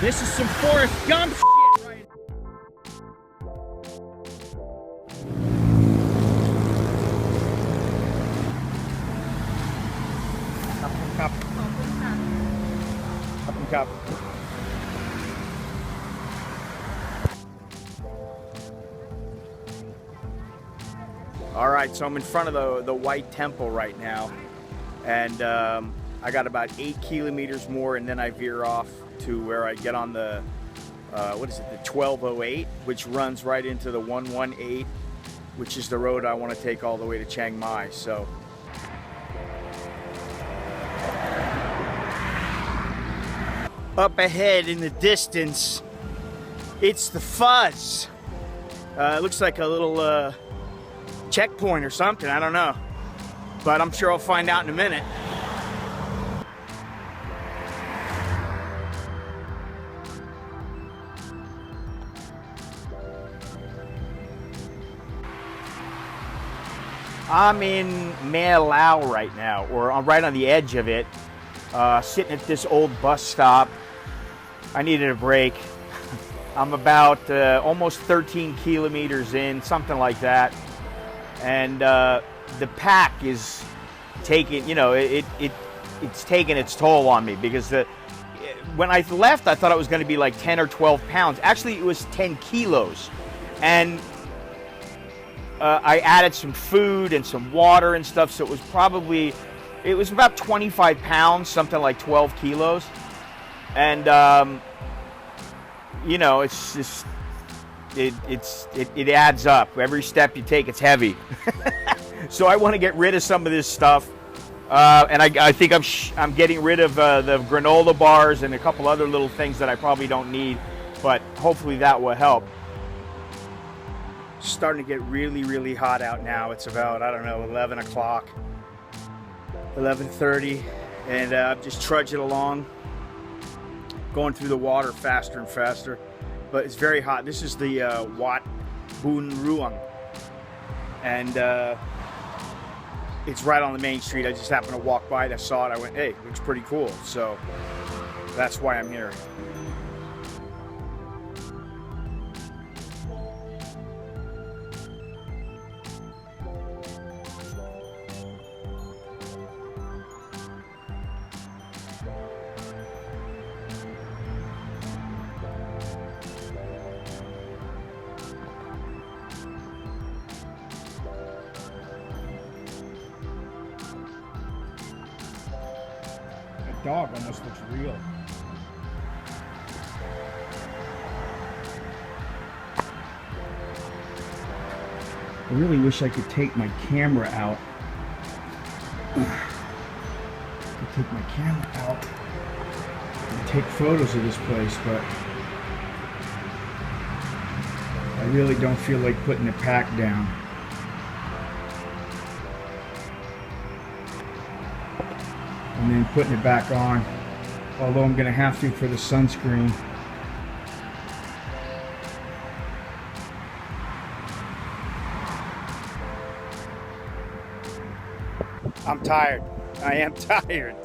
This is some Forrest Gump shit right now. Cup. All right, so I'm in front of the White Temple right now, and I got about 8 kilometers more, and then I veer off to where I get on the what is it, the 1208, which runs right into the 118, which is the road I want to take all the way to Chiang Mai. So up ahead in the distance, it's the Fuzz. It looks like a little checkpoint or something, I don't know, but I'm sure I'll find out in a minute. I'm in Malao right now, or I'm right on the edge of it, sitting at this old bus stop. I needed a break. I'm about almost 13 kilometers in, something like that. And the pack is taking, you know, it's taking its toll on me, because when I left, I thought it was going to be like 10 or 12 pounds. Actually, it was 10 kilos. And I added some food and some water and stuff, so it was about 25 pounds, something like 12 kilos. And, you know, it's just, it adds up. Every step you take, it's heavy. So I want to get rid of some of this stuff. And I think I'm getting rid of the granola bars and a couple other little things that I probably don't need, but hopefully that will help. Starting to get really, really hot out now. It's about, I don't know, 11 o'clock, 11:30, and I'm just trudging along, going through the water faster and faster, but it's very hot. This is the Wat Bun Ruan, and it's right on the main street. I just happened to walk by it, I saw it, I went, hey, it looks pretty cool, so that's why I'm here. Dog almost looks real. I really wish I could take my camera out. Take my camera out and take photos of this place, but I really don't feel like putting the pack down. And then putting it back on, although I'm going to have to for the sunscreen. I'm tired. I am tired.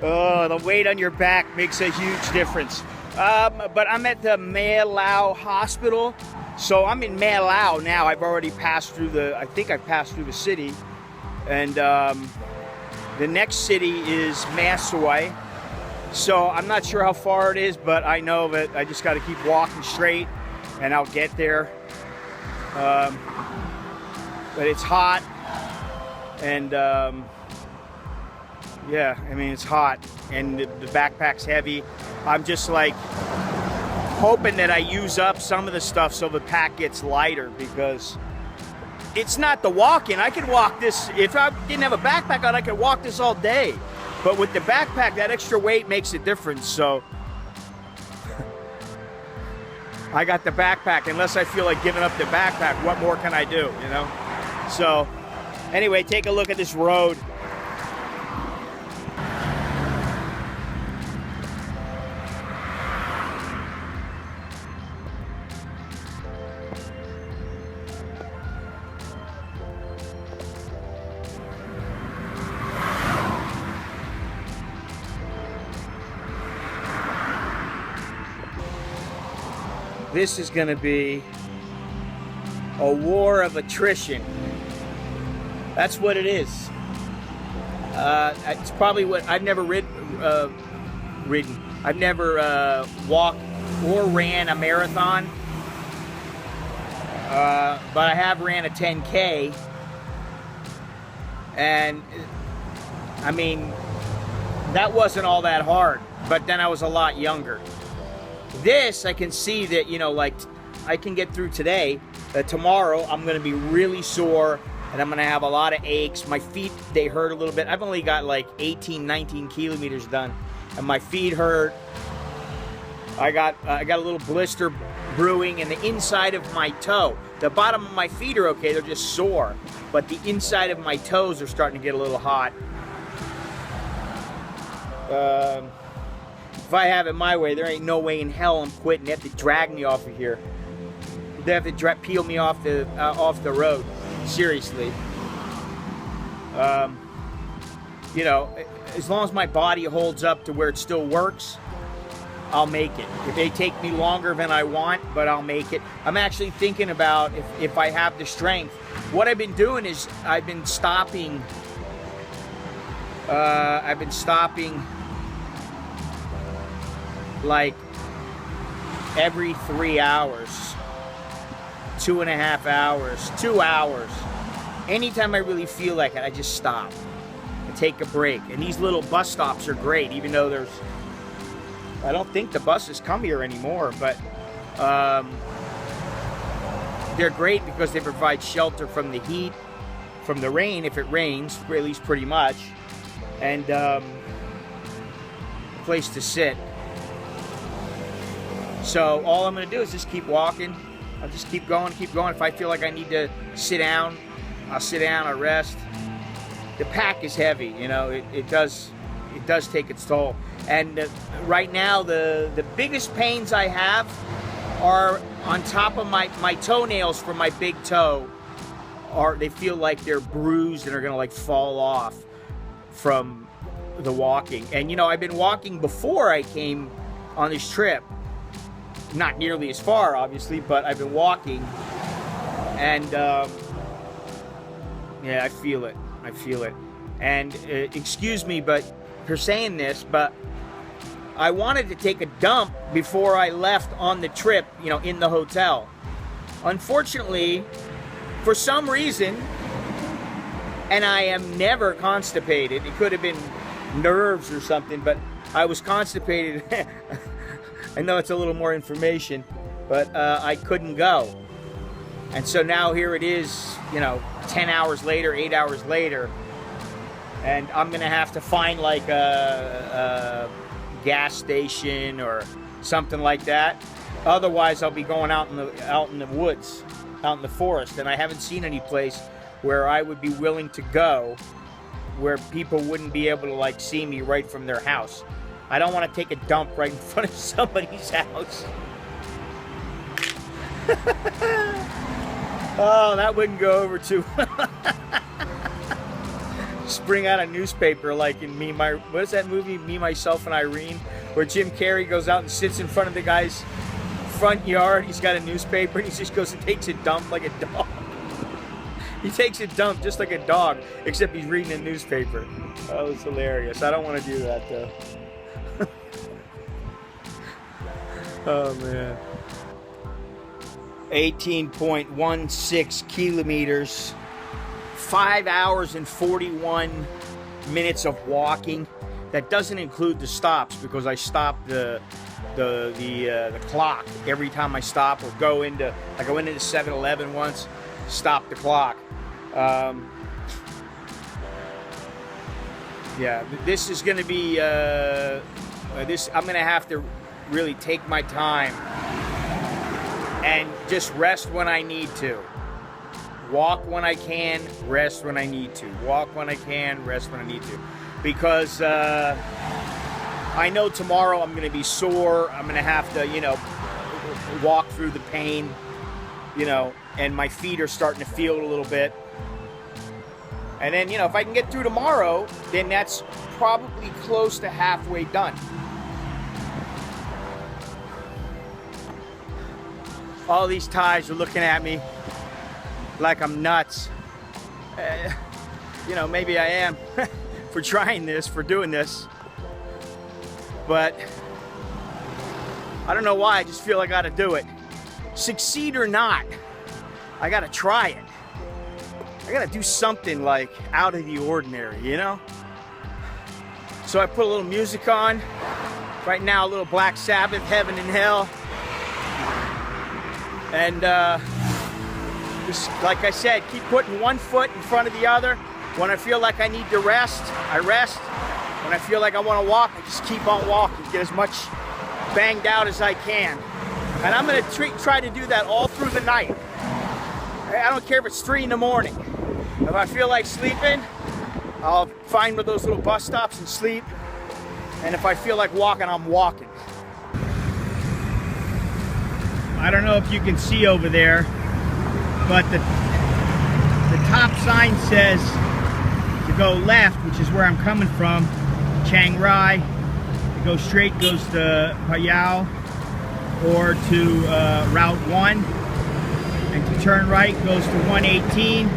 Oh, the weight on your back makes a huge difference. But I'm at the Malao hospital. So I'm in Malao now. I've already passed through I think I've passed through the city. And the next city is Masoi. So I'm not sure how far it is, but I know that I just got to keep walking straight and I'll get there. But it's hot. And yeah, I mean, it's hot and the backpack's heavy. I'm just like hoping that I use up some of the stuff so the pack gets lighter, because it's not the walking. I could walk this, if I didn't have a backpack on, I could walk this all day. But with the backpack, that extra weight makes a difference. So I got the backpack. Unless I feel like giving up the backpack, what more can I do, you know? So anyway, take a look at this road. This is going to be a war of attrition. That's what it is. It's probably what I've never ridden. I've never walked or ran a marathon, but I have ran a 10K, and I mean, that wasn't all that hard, but then I was a lot younger. This, I can see that, you know, like, I can get through today. Tomorrow, I'm going to be really sore, and I'm going to have a lot of aches. My feet, they hurt a little bit. I've only got like 18, 19 kilometers done, and my feet hurt. I got a little blister brewing in the inside of my toe. The bottom of my feet are okay, they're just sore, but the inside of my toes are starting to get a little hot. If I have it my way, there ain't no way in hell I'm quitting. They have to drag me off of here. They have to peel me off the road. Seriously. You know, as long as my body holds up to where it still works, I'll make it. It may take me longer than I want, but I'll make it. I'm actually thinking about if I have the strength. What I've been doing is I've been stopping like every 3 hours, 2.5 hours, 2 hours. Anytime I really feel like it, I just stop and take a break. And these little bus stops are great, even though I don't think the buses come here anymore, but they're great because they provide shelter from the heat, from the rain if it rains, or at least pretty much, and a place to sit. So all I'm going to do is just keep walking. I'll just keep going. If I feel like I need to sit down, I'll sit down, I'll rest. The pack is heavy, you know, it does take its toll. And right now, the biggest pains I have are on top of my toenails from my big toe. They feel like they're bruised and are gonna like fall off from the walking. And you know, I've been walking before I came on this trip. Not nearly as far, obviously, but I've been walking, and yeah, I feel it. And excuse me, but for saying this, but I wanted to take a dump before I left on the trip, you know, in the hotel. Unfortunately, for some reason, and I am never constipated. It could have been nerves or something, but I was constipated. I know it's a little more information, but I couldn't go. And so now here it is, you know, 10 hours later, 8 hours later, and I'm going to have to find like a gas station or something like that. Otherwise, I'll be going out in the woods, out in the forest, and I haven't seen any place where I would be willing to go where people wouldn't be able to like see me right from their house. I don't want to take a dump right in front of somebody's house. Oh, that wouldn't go over too well. Just bring out a newspaper like in what is that movie, Me, Myself, and Irene, where Jim Carrey goes out and sits in front of the guy's front yard. He's got a nursepaper and he just goes and takes a dump like a dog. He takes a dump just like a dog, except he's reading a newspaper. Oh, it's hilarious. I don't want to do that though. Oh man. 18.16 kilometers, 5 hours and 41 minutes of walking. That doesn't include the stops because I stop the clock every time I stop or go into, like I went into 7-Eleven once, stop the clock. Yeah, this is going to be I'm going to have to really take my time and just rest when I need to. Walk when I can, rest when I need to. Walk when I can, rest when I need to. Because I know tomorrow I'm going to be sore. I'm going to have to, you know, walk through the pain, you know, and my feet are starting to feel it a little bit. And then, you know, if I can get through tomorrow, then that's probably close to halfway done. all these Thais are looking at me like I'm nuts. You know, maybe I am for trying this, for doing this, but I don't know why. I just feel I gotta do it. Succeed or not, I gotta try it. I gotta do something like out of the ordinary, you know? So I put a little music on. Right now, a little Black Sabbath, Heaven and Hell. And just like I said, keep putting one foot in front of the other. When I feel like I need to rest, I rest. When I feel like I want to walk, I just keep on walking, get as much banged out as I can. And I'm gonna try to do that all through the night. I don't care if it's 3 in the morning. If I feel like sleeping, I'll find one of those little bus stops and sleep. And if I feel like walking, I'm walking. I don't know if you can see over there, but the top sign says to go left, which is where I'm coming from, Chiang Rai. To go straight goes to Pattaya or to Route 1. And to turn right goes to 118.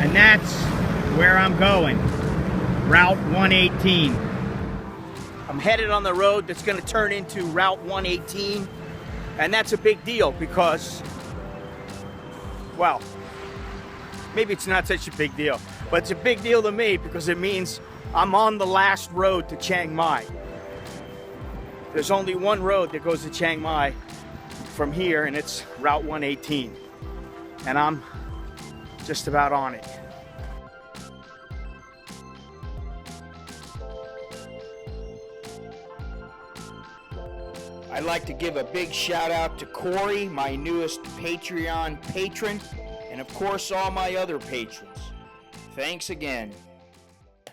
And that's where I'm going, Route 118. I'm headed on the road that's going to turn into Route 118, and that's a big deal because, well, maybe it's not such a big deal, but it's a big deal to me because it means I'm on the last road to Chiang Mai. There's only one road that goes to Chiang Mai from here, and it's Route 118, and I'm just about on it. I'd like to give a big shout out to Corey, my newest Patreon patron, and of course all my other patrons. Thanks again.